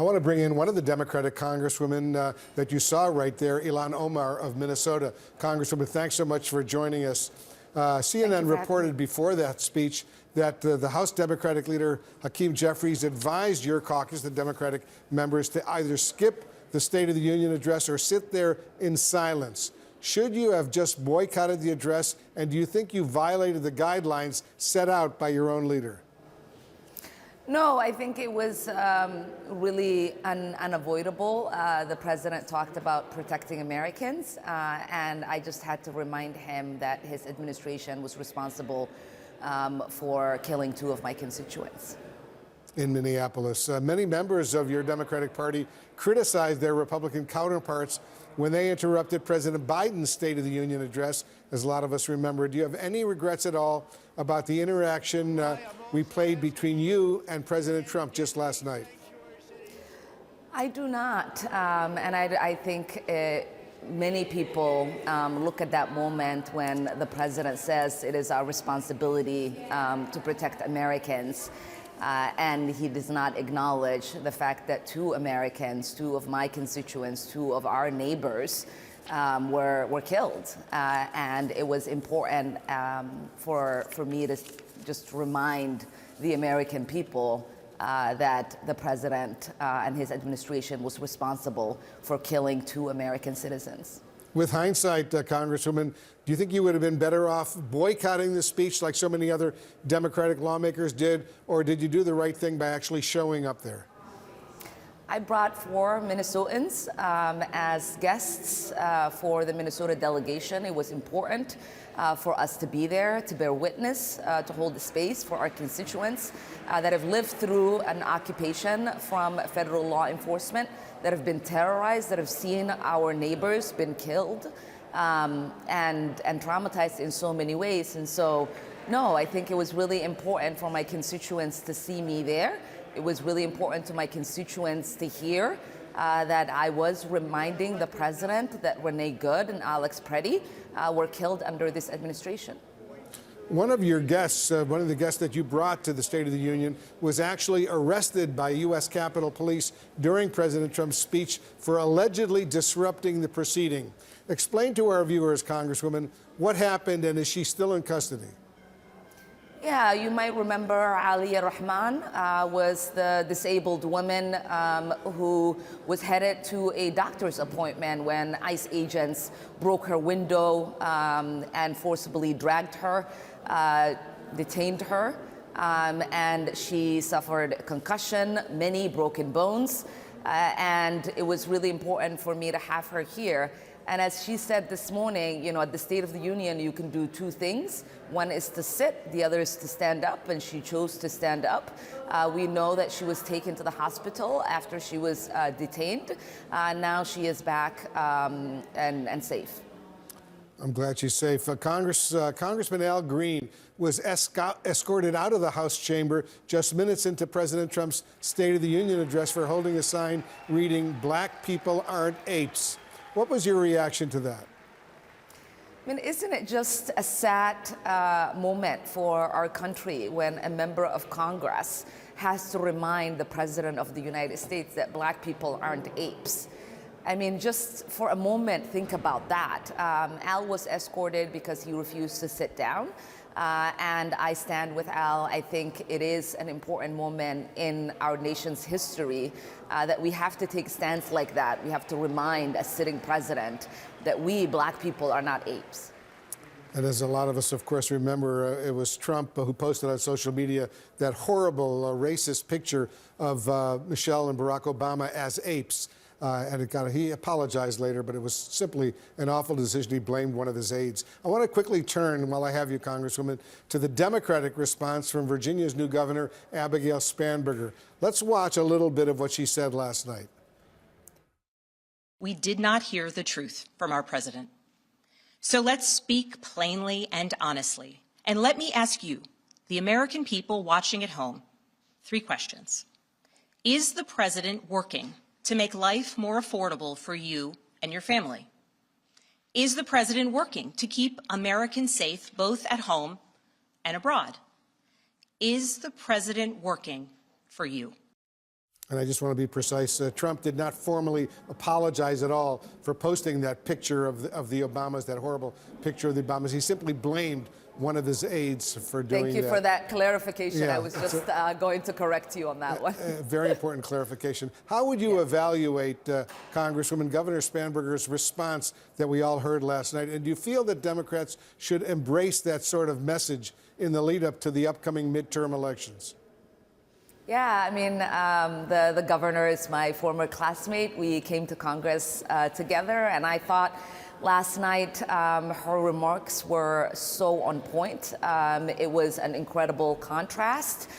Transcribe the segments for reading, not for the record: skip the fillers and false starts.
I want to bring in one of the Democratic congresswomen that you saw right there, Ilhan Omar of Minnesota. Congresswoman, thanks so much for joining us. CNN reported before that speech that the House Democratic leader, Hakeem Jeffries, advised your caucus, the Democratic members, to either skip the State of the Union address or sit there in silence. Should you have just boycotted the address, and do you think you violated the guidelines set out by your own leader? No, I think it was really unavoidable. The president talked about protecting Americans, and I just had to remind him that his administration was responsible for killing 2 of my constituents. In Minneapolis, many members of your Democratic Party criticized their Republican counterparts when they interrupted President Biden's State of the Union address, as a lot of us remember. Do you have any regrets at all about the interaction we played between you and President Trump just last night? I do not, and I think many people look at that moment when the president says it is our responsibility to protect Americans. And he does not acknowledge the fact that 2 Americans, 2 of my constituents, 2 of our neighbors were killed. And it was important for me to just remind the American people that the president and his administration was responsible for killing 2 American citizens. With hindsight, Congresswoman, do you think you would have been better off boycotting the speech like so many other Democratic lawmakers did, or did you do the right thing by actually showing up there? I brought 4 Minnesotans as guests for the Minnesota delegation. It was important for us to be there, to bear witness, to hold the space for our constituents that have lived through an occupation from federal law enforcement, that have been terrorized, that have seen our neighbors been killed and traumatized in so many ways. And so, no, I think it was really important for my constituents to see me there. It was really important to my constituents to hear that I was reminding the president that Renee Good and Alex Preddy were killed under this administration. One of your guests, one of the guests that you brought to the State of the Union, was actually arrested by U.S. Capitol Police during President Trump's speech for allegedly disrupting the proceeding. Explain to our viewers, Congresswoman, what happened, and is she still in custody? Yeah, you might remember Aliyah Rahman was the disabled woman who was headed to a doctor's appointment when ICE agents broke her window and forcibly dragged her, detained her, and she suffered concussion, many broken bones, and it was really important for me to have her here. And as she said this morning, you know, at the State of the Union, you can do 2 things. One is to sit, the other is to stand up, and she chose to stand up. We know that she was taken to the hospital after she was detained. Now she is back and safe. I'm glad she's safe. Congressman Al Green was escorted out of the House chamber just minutes into President Trump's State of the Union address for holding a sign reading, "Black people aren't apes." What was your reaction to that? I mean, isn't it just a sad moment for our country when a member of Congress has to remind the President of the United States that Black people aren't apes? I mean, just for a moment, think about that. Al was escorted because he refused to sit down. And I stand with Al. I think it is an important moment in our nation's history that we have to take stands like that. We have to remind a sitting president that we, Black people, are not apes. And as a lot of us, of course, remember, it was Trump who posted on social media that horrible racist picture of Michelle and Barack Obama as apes. And he apologized later, but it was simply an awful decision. He blamed one of his aides. I want to quickly turn, while I have you, Congresswoman, to the Democratic response from Virginia's new governor, Abigail Spanberger. Let's watch a little bit of what she said last night. We did not hear the truth from our president. So let's speak plainly and honestly. And let me ask you, the American people watching at home, 3 questions. Is the president working to make life more affordable for you and your family? Is the president working to keep Americans safe both at home and abroad? Is the president working for you? And I just want to be precise. Trump did not formally apologize at all for posting that picture of the Obamas, that horrible picture of the Obamas. He simply blamed one of his aides for doing that. Thank you for that clarification. Yeah, I was just going to correct you on that one. Very important clarification. How would you evaluate Congresswoman Governor Spanberger's response that we all heard last night? And do you feel that Democrats should embrace that sort of message in the lead up to the upcoming midterm elections? Yeah, I mean, the governor is my former classmate. We came to Congress together, and I thought last night her remarks were so on point. It was an incredible contrast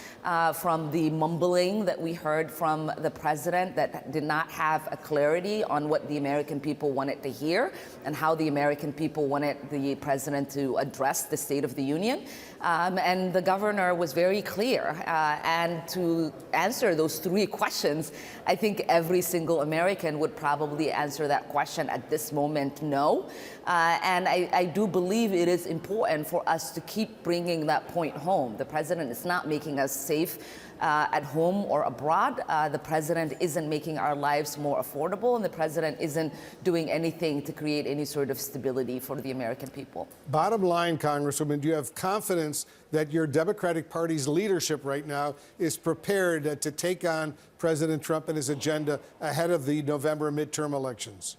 from the mumbling that we heard from the president that did not have a clarity on what the American people wanted to hear and how the American people wanted the president to address the State of the Union. And the governor was very clear. And to answer those three questions, I think every single American would probably answer that question at this moment, no. And I do believe it is important for us to keep bringing that point home. The president is not making us safe at home or abroad. The president isn't making our lives more affordable, and the president isn't doing anything to create any sort of stability for the American people. Bottom line, Congresswoman, do you have confidence that your Democratic Party's leadership right now is prepared to take on President Trump and his agenda ahead of the November midterm elections?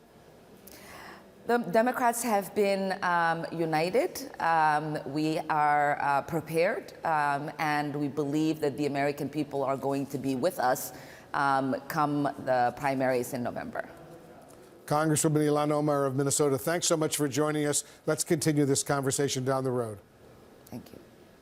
The Democrats have been united. We are prepared, and we believe that the American people are going to be with us come the primaries in November. Congresswoman Ilhan Omar of Minnesota, thanks so much for joining us. Let's continue this conversation down the road. Thank you.